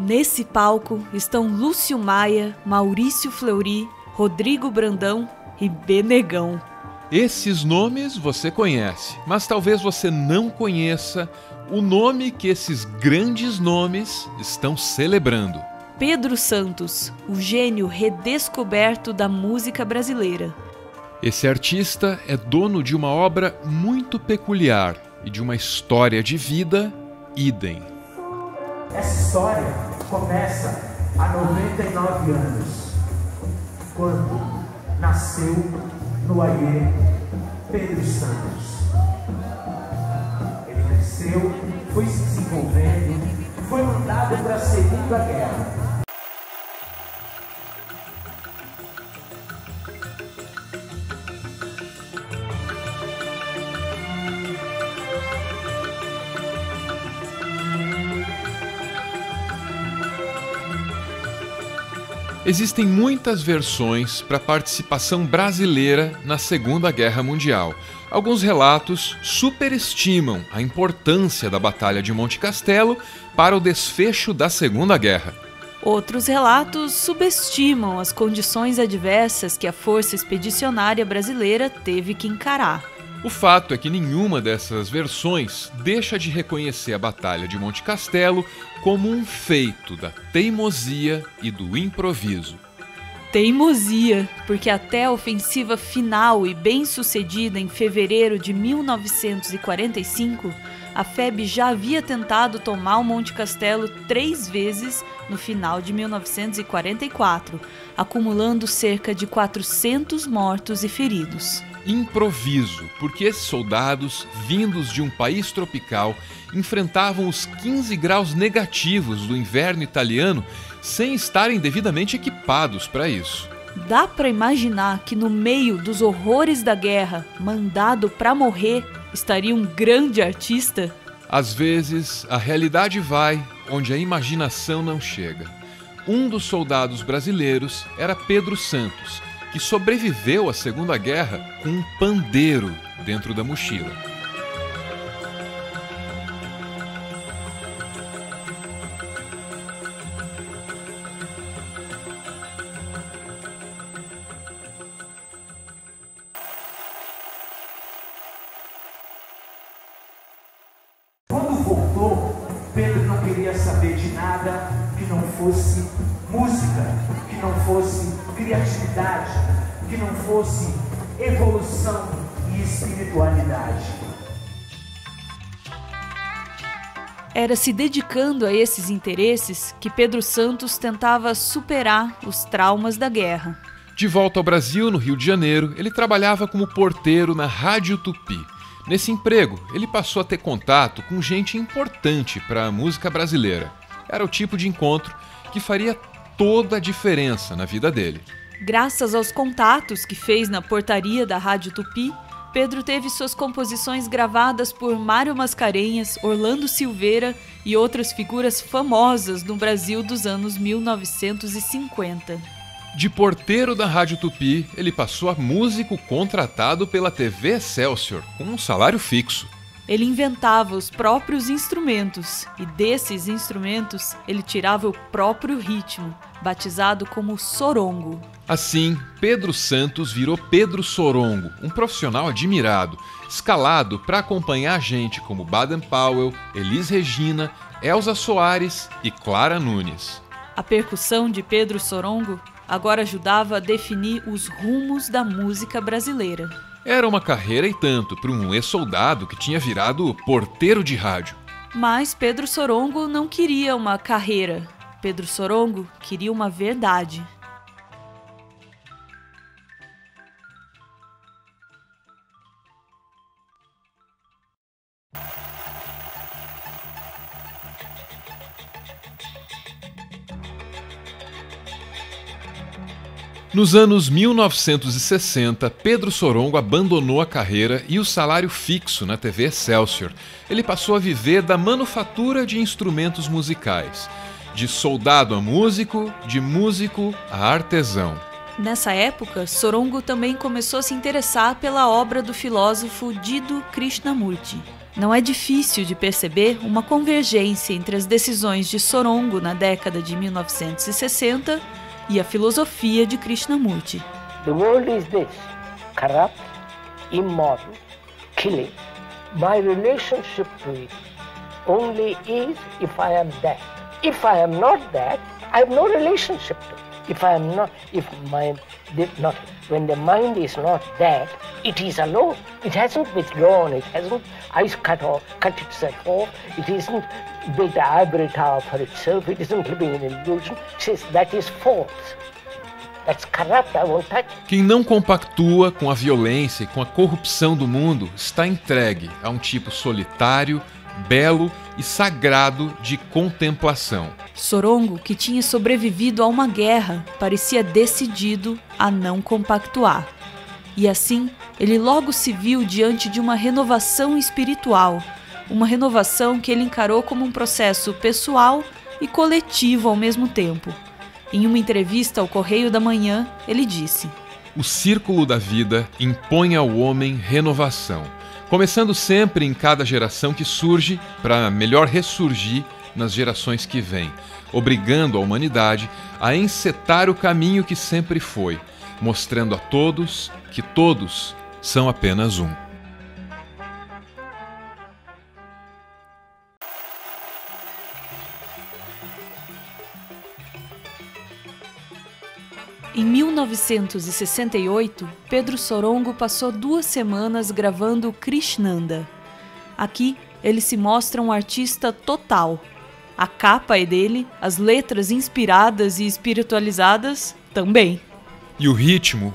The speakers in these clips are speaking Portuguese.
Nesse palco estão Lúcio Maia, Maurício Fleury, Rodrigo Brandão e Benegão. Esses nomes você conhece, mas talvez você não conheça o nome que esses grandes nomes estão celebrando. Pedro Santos, o gênio redescoberto da música brasileira. Esse artista é dono de uma obra muito peculiar e de uma história de vida idem. Essa história começa há 99 anos, quando nasceu no Aie Pedro Santos. Ele cresceu, foi se desenvolvendo, foi mandado para a Segunda Guerra. Existem muitas versões para a participação brasileira na Segunda Guerra Mundial. Alguns relatos superestimam a importância da Batalha de Monte Castelo para o desfecho da Segunda Guerra. Outros relatos subestimam as condições adversas que a Força Expedicionária Brasileira teve que encarar. O fato é que nenhuma dessas versões deixa de reconhecer a Batalha de Monte Castelo como um feito da teimosia e do improviso. Teimosia, porque até a ofensiva final e bem-sucedida em fevereiro de 1945, a FEB já havia tentado tomar o Monte Castelo 3 vezes no final de 1944, acumulando cerca de 400 mortos e feridos. Improviso, porque esses soldados, vindos de um país tropical, enfrentavam os 15 graus negativos do inverno italiano sem estarem devidamente equipados para isso. Dá para imaginar que no meio dos horrores da guerra, mandado para morrer, estaria um grande artista? Às vezes, a realidade vai onde a imaginação não chega. Um dos soldados brasileiros era Pedro Santos, que sobreviveu à Segunda Guerra com um pandeiro dentro da mochila. Quando voltou, Pedro não queria saber de nada que não fosse música, que não fosse criatividade, que não fosse evolução e espiritualidade. Era se dedicando a esses interesses que Pedro Santos tentava superar os traumas da guerra. De volta ao Brasil, no Rio de Janeiro, ele trabalhava como porteiro na Rádio Tupi. Nesse emprego, ele passou a ter contato com gente importante para a música brasileira. Era o tipo de encontro que faria toda a diferença na vida dele. Graças aos contatos que fez na portaria da Rádio Tupi, Pedro teve suas composições gravadas por Mário Mascarenhas, Orlando Silveira e outras figuras famosas no Brasil dos anos 1950. De porteiro da Rádio Tupi, ele passou a músico contratado pela TV Excelsior, com um salário fixo. Ele inventava os próprios instrumentos e desses instrumentos ele tirava o próprio ritmo, batizado como sorongo. Assim, Pedro Santos virou Pedro Sorongo, um profissional admirado, escalado para acompanhar gente como Baden Powell, Elis Regina, Elza Soares e Clara Nunes. A percussão de Pedro Sorongo agora ajudava a definir os rumos da música brasileira. Era uma carreira e tanto para um ex-soldado que tinha virado porteiro de rádio. Mas Pedro Sorongo não queria uma carreira. Pedro Sorongo queria uma verdade. Nos anos 1960, Pedro Sorongo abandonou a carreira e o salário fixo na TV Excelsior. Ele passou a viver da manufatura de instrumentos musicais. De soldado a músico, de músico a artesão. Nessa época, Sorongo também começou a se interessar pela obra do filósofo Dido Krishnamurti. Não é difícil de perceber uma convergência entre as decisões de Sorongo na década de 1960 e a filosofia de Krishnamurti. The world is this, corrupt, immoral, killing. My relationship to it only is if I am that. If I am not that, I have no relationship to it. If I am not, if mind did not, when the mind is not that, it is alone. It hasn't withdrawn. It hasn't cut itself off. It isn't built an ivory tower for itself. It isn't living in illusion. It says that is false. That's corrupt. I won't touch. Quem não compactua com a violência e com a corrupção do mundo está entregue a um tipo solitário, belo e sagrado de contemplação. Sorongo, que tinha sobrevivido a uma guerra, parecia decidido a não compactuar. E assim, ele logo se viu diante de uma renovação espiritual, uma renovação que ele encarou como um processo pessoal e coletivo ao mesmo tempo. Em uma entrevista ao Correio da Manhã, ele disse: "O círculo da vida impõe ao homem renovação, começando sempre em cada geração que surge para melhor ressurgir nas gerações que vêm, obrigando a humanidade a encetar o caminho que sempre foi, mostrando a todos que todos são apenas um." Em 1968, Pedro Sorongo passou 2 semanas gravando Krishnanda. Aqui, ele se mostra um artista total. A capa é dele, as letras inspiradas e espiritualizadas também. E o ritmo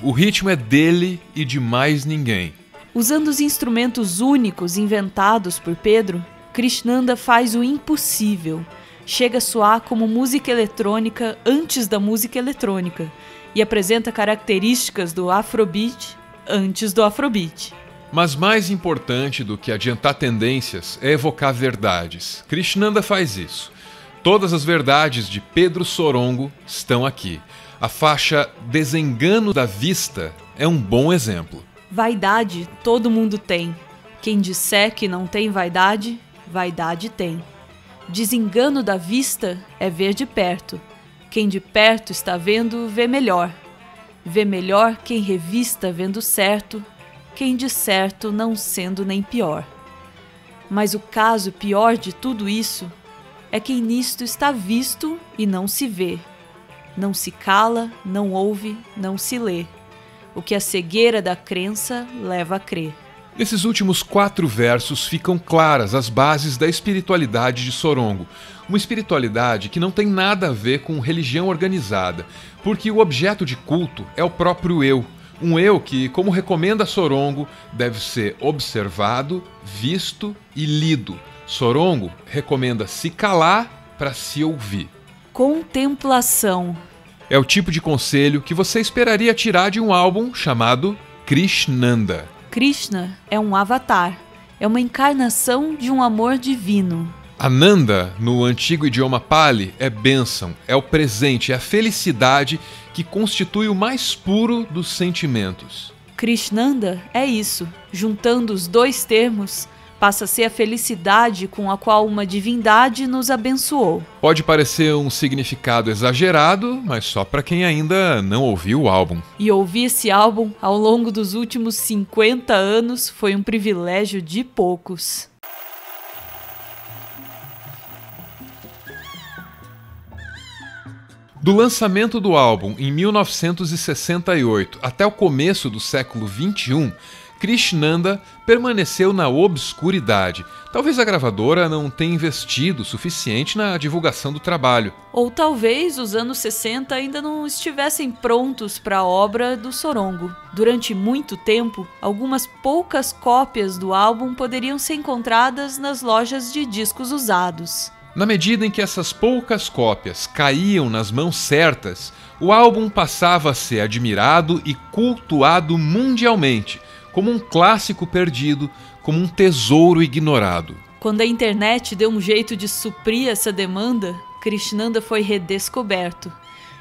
é dele e de mais ninguém. Usando os instrumentos únicos inventados por Pedro, Krishnanda faz o impossível. Chega a soar como música eletrônica antes da música eletrônica e apresenta características do Afrobeat antes do Afrobeat. Mas mais importante do que adiantar tendências é evocar verdades. Krishnanda faz isso. Todas as verdades de Pedro Sorongo estão aqui. A faixa Desengano da Vista é um bom exemplo. Vaidade todo mundo tem. Quem disser que não tem vaidade, vaidade tem. Desengano da vista é ver de perto. Quem de perto está vendo, vê melhor. Vê melhor quem revista vendo certo, quem de certo não sendo nem pior. Mas o caso pior de tudo isso é quem nisto está visto e não se vê. Não se cala, não ouve, não se lê. O que a cegueira da crença leva a crer. Nesses últimos 4 versos ficam claras as bases da espiritualidade de Sorongo. Uma espiritualidade que não tem nada a ver com religião organizada, porque o objeto de culto é o próprio eu. Um eu que, como recomenda Sorongo, deve ser observado, visto e lido. Sorongo recomenda se calar para se ouvir. Contemplação. É o tipo de conselho que você esperaria tirar de um álbum chamado Krishnanda. Krishna é um avatar, é uma encarnação de um amor divino. Ananda, no antigo idioma Pali, é bênção, é o presente, é a felicidade que constitui o mais puro dos sentimentos. Krishnanda é isso, juntando os 2 termos, passa a ser a felicidade com a qual uma divindade nos abençoou. Pode parecer um significado exagerado, mas só para quem ainda não ouviu o álbum. E ouvir esse álbum ao longo dos últimos 50 anos foi um privilégio de poucos. Do lançamento do álbum em 1968 até o começo do século XXI, Krishnanda permaneceu na obscuridade. Talvez a gravadora não tenha investido o suficiente na divulgação do trabalho. Ou talvez os anos 60 ainda não estivessem prontos para a obra do Sorongo. Durante muito tempo, algumas poucas cópias do álbum poderiam ser encontradas nas lojas de discos usados. Na medida em que essas poucas cópias caíam nas mãos certas, o álbum passava a ser admirado e cultuado mundialmente, como um clássico perdido, como um tesouro ignorado. Quando a internet deu um jeito de suprir essa demanda, Krishnanda foi redescoberto.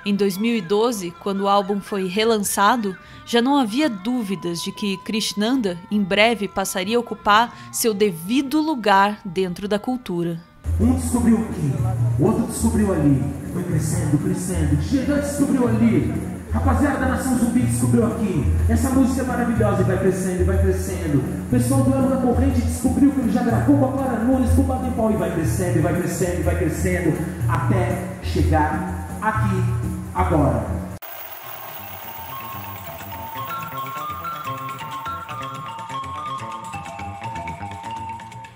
Em 2012, quando o álbum foi relançado, já não havia dúvidas de que Krishnanda em breve passaria a ocupar seu devido lugar dentro da cultura. Um descobriu aqui, o outro descobriu ali, foi crescendo, crescendo, chegando, descobriu ali. Rapaziada da Nação Zumbi descobriu aqui. Essa música é maravilhosa e vai crescendo, e vai crescendo. O pessoal do Elo da Corrente descobriu que ele já gravou com a Clara Nunes, com o Baden Powell, e vai crescendo, e vai crescendo, e vai crescendo, até chegar aqui, agora.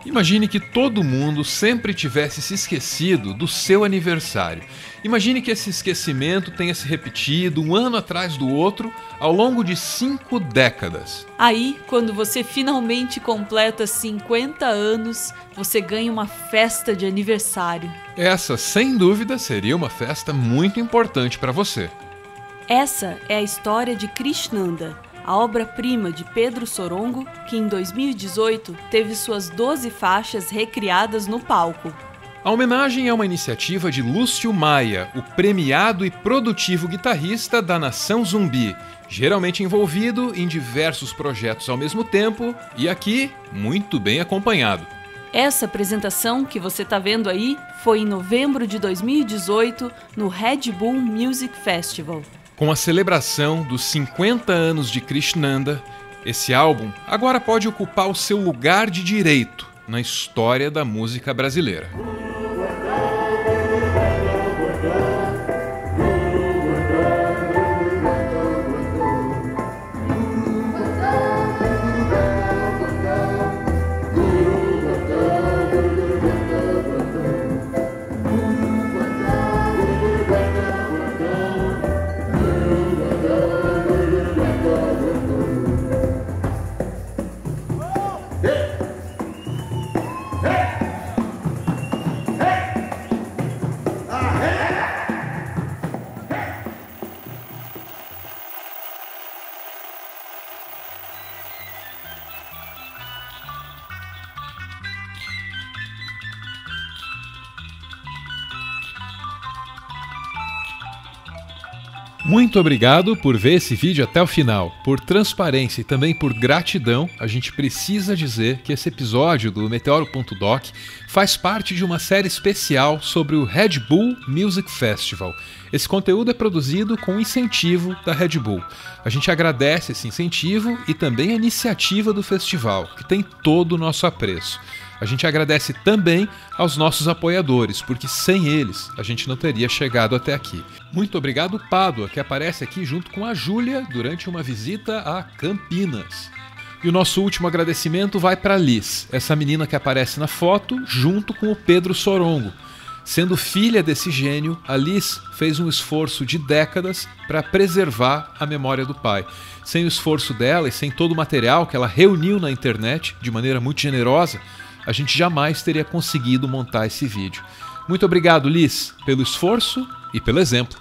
Imagine que todo mundo sempre tivesse se esquecido do seu aniversário. Imagine que esse esquecimento tenha se repetido um ano atrás do outro ao longo de 5 décadas. Aí, quando você finalmente completa 50 anos, você ganha uma festa de aniversário. Essa, sem dúvida, seria uma festa muito importante para você. Essa é a história de Krishnanda, a obra-prima de Pedro Sorongo, que em 2018 teve suas 12 faixas recriadas no palco. A homenagem é uma iniciativa de Lúcio Maia, o premiado e produtivo guitarrista da Nação Zumbi, geralmente envolvido em diversos projetos ao mesmo tempo e aqui muito bem acompanhado. Essa apresentação que você está vendo aí foi em novembro de 2018 no Red Bull Music Festival. Com a celebração dos 50 anos de Krishnanda, esse álbum agora pode ocupar o seu lugar de direito na história da música brasileira. Muito obrigado por ver esse vídeo até o final. Por transparência e também por gratidão, a gente precisa dizer que esse episódio do Meteoro.doc faz parte de uma série especial sobre o Red Bull Music Festival. Esse conteúdo é produzido com incentivo da Red Bull. A gente agradece esse incentivo e também a iniciativa do festival, que tem todo o nosso apreço. A gente agradece também aos nossos apoiadores, porque sem eles a gente não teria chegado até aqui. Muito obrigado, Pádua, que aparece aqui junto com a Júlia durante uma visita a Campinas. E o nosso último agradecimento vai para a Liz, essa menina que aparece na foto junto com o Pedro Sorongo. Sendo filha desse gênio, a Liz fez um esforço de décadas para preservar a memória do pai. Sem o esforço dela e sem todo o material que ela reuniu na internet de maneira muito generosa, a gente jamais teria conseguido montar esse vídeo. Muito obrigado, Liz, pelo esforço e pelo exemplo.